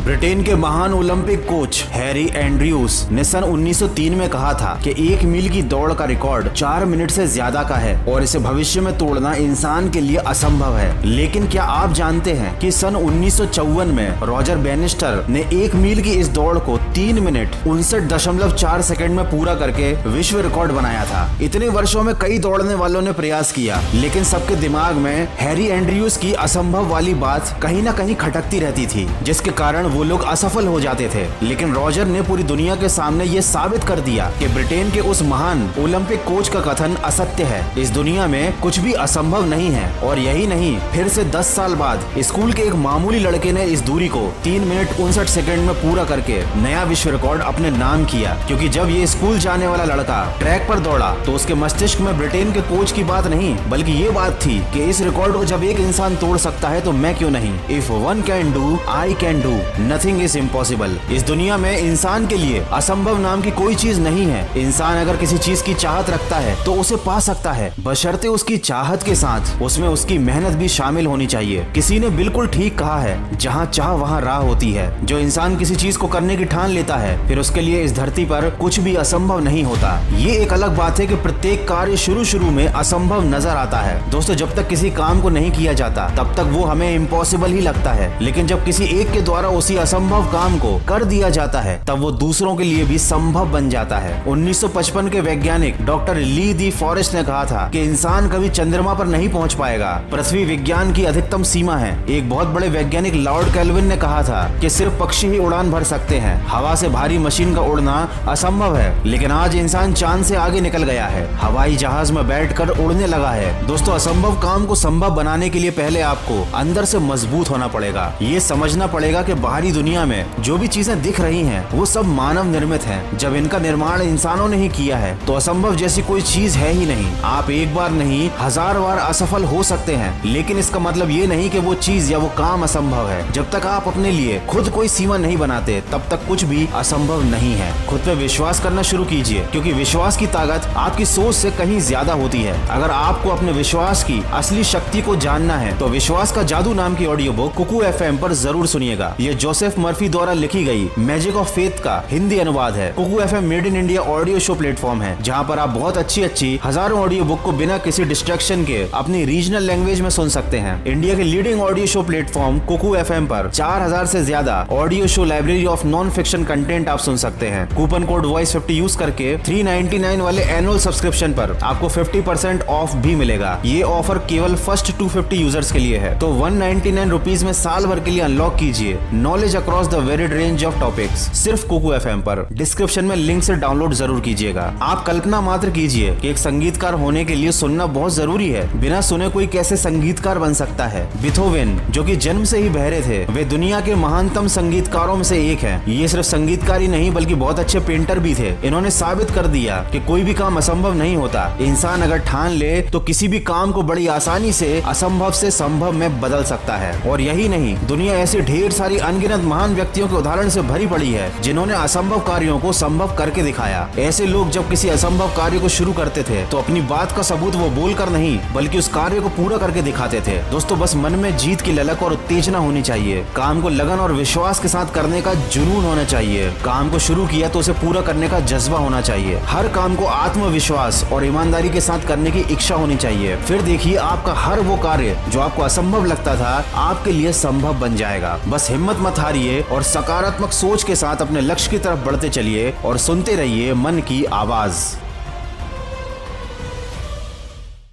Britain के महान Olympic coach Harry Andrews ने सन 1903 में कहा था कि 1 मील की दौड़ का रिकॉर्ड 4 मिनट से ज्यादा का है और इसे भविष्य में तोड़ना इंसान के लिए असंभव है। लेकिन क्या आप जानते हैं कि सन 1954 में रॉजर बैनिस्टर ने 1 मील की इस दौड़ को 3 मिनट 59.4 सेकंड में पूरा करके विश्व रिकॉर्ड बनाया था। इतने वर्षों में कई दौड़ने वालों ने प्रयास किया, लेकिन सबके दिमाग में हैरी एंड्रयूज की असंभव वाली बात कहीं न कहीं खटकती रहती थी, जिसके कारण वो लोग असफल हो जाते थे। लेकिन रॉजर ने पूरी दुनिया के सामने ये साबित कर दिया कि ब्रिटेन के उस महान ओलंपिक कोच का कथन असत्य है। इस दुनिया में कुछ भी असंभव नहीं है। और यही नहीं, फिर से 10 साल बाद स्कूल के एक मामूली लड़के ने इस दूरी को 3 मिनट 59 सेकंड में पूरा करके नया विश्व रिकॉर्ड अपने नाम किया। क्योंकि जब ये स्कूल जाने वाला लड़का ट्रैक पर दौड़ा तो उसके मस्तिष्क में ब्रिटेन के कोच की बात नहीं, बल्कि ये बात थी कि इस रिकॉर्ड को जब एक इंसान तोड़ सकता है तो मैं क्यों नहीं। If one can do, I can do, nothing is impossible. इस दुनिया में इंसान के लिए असंभव नाम की कोई चीज नहीं है। इंसान अगर किसी चीज की चाहत रखता है तो उसे पा सकता है, बशर्ते उसकी चाहत के साथ उसमें उसकी मेहनत भी शामिल होनी चाहिए। किसी ने बिल्कुल ठीक कहा है, जहाँ चाह वहाँ राह होती है। जो इंसान किसी चीज को करने की ठान लेता है, फिर उसके लिए इस धरती पर कुछ भी असंभव नहीं होता। ये एक अलग बात है कि प्रत्येक कार्य शुरू में असंभव नजर आता है। दोस्तों, जब तक किसी काम को नहीं किया जाता तब तक वो हमें इम्पॉसिबल ही लगता है, लेकिन जब किसी एक के द्वारा उसी असंभव काम को कर दिया जाता है तब वो दूसरों के लिए भी संभव बन जाता है। 1955 के वैज्ञानिक डॉक्टर ली दी फॉरेस्ट ने कहा था कि इंसान कभी चंद्रमा पर नहीं पहुंच पाएगा, पृथ्वी विज्ञान की अधिकतम सीमा है। एक बहुत बड़े वैज्ञानिक लॉर्ड केल्विन ने कहा था कि सिर्फ पक्षी ही उड़ान भर सकते हैं, हवा से भारी मशीन का उड़ना असंभव है। लेकिन आज इंसान चांद से आगे निकल गया है, हवाई जहाज में बैठकर उड़ने लगा है। दोस्तों, असंभव काम को संभव बनाने के लिए पहले आपको अंदर से मजबूत होना पड़ेगा। ये समझना पड़ेगा कि बाहरी दुनिया में जो भी चीजें दिख रही हैं वो सब मानव निर्मित हैं। जब इनका निर्माण इंसानों ने ही किया है तो असंभव जैसी कोई चीज है ही नहीं। आप एक बार नहीं 1000 बार असफल हो सकते हैं, लेकिन इसका मतलब ये नहीं कि वो चीज या वो काम असंभव है। जब तक आप अपने लिए खुद कोई सीमा नहीं बनाते तब तक कुछ भी असंभव नहीं है। खुद पे विश्वास करना शुरू कीजिए, क्योंकि विश्वास की ताकत आपकी सोच से कहीं ज्यादा होती है। अगर आपको अपने विश्वास की असली शक्ति को जानना है तो विश्वास का जादू नाम की ऑडियो बुक कुकू FM पर जरूर सुनिएगा। ये जोसेफ मर्फी द्वारा लिखी गई मैजिक ऑफ फेथ का हिंदी अनुवाद है। Kuku FM made in India audio show platform है, जहाँ पर आप बहुत अच्छी हजारों ऑडियो बुक को बिना किसी डिस्ट्रैक्शन के अपनी रीजनल लैंग्वेज में सुन सकते हैं। इंडिया के leading audio show platform Kuku FM पर 4000 से ज्यादा audio show library of non fiction content आप सुन सकते हैं। कूपन कोड वॉइस 50 यूज करके 399 वाले एनुअल सब्सक्रिप्शन पर आपको 50% ऑफ भी मिलेगा। ये ऑफर केवल फर्स्ट 250 यूजर्स के लिए है, तो 199 रुपीज में साल भर के लिए अनलॉक कीजिए knowledge across the varied range of topics, सिर्फ कुकू FM पर। डिस्क्रिप्शन में लिंक से डाउनलोड जरूर कीजिएगा। आप कल्पना मात्र कीजिए कि एक संगीतकार होने के लिए सुनना बहुत जरूरी है। बिना सुने कोई कैसे संगीतकार बन सकता है। बीथोवेन, जो कि जन्म से ही बहरे थे, वे दुनिया के महानतम संगीतकारों में से एक हैं। ये सिर्फ संगीतकार ही नहीं बल्कि बहुत अच्छे पेंटर भी थे। इन्होंने साबित कर दिया कि कोई भी काम असंभव नहीं होता। इंसान अगर ठान ले तो किसी भी काम को बड़ी आसानी से असंभव से संभव में बदल सकता है। और यही नहीं, दुनिया ऐसी ढेर सारी अनगिनत महान व्यक्तियों के उदाहरण से भरी पड़ी है जिन्होंने असंभव कार्यों को संभव करके दिखाया। ऐसे लोग जब किसी असंभव कार्य को शुरू करते थे तो अपनी बात का सबूत वो बोलकर नहीं बल्कि उस कार्य को पूरा करके दिखाते थे। दोस्तों, बस मन में जीत की ललक और उत्तेजना होनी चाहिए। काम को लगन और विश्वास के साथ करने का जुनून होना चाहिए। काम को शुरू किया तो उसे पूरा करने का जज्बा होना चाहिए। हर काम को आत्मविश्वास और ईमानदारी के साथ करने की इच्छा होनी चाहिए। फिर देखिए, आपका हर वो कार्य जो आपको असंभव लगता था आपके लिए संभव बन जाएगा। बस हिम्मत मत हारिए और सकारात्मक सोच के साथ अपने लक्ष्य की तरफ बढ़ते चलिए और सुनते रहिए मन की आवाज।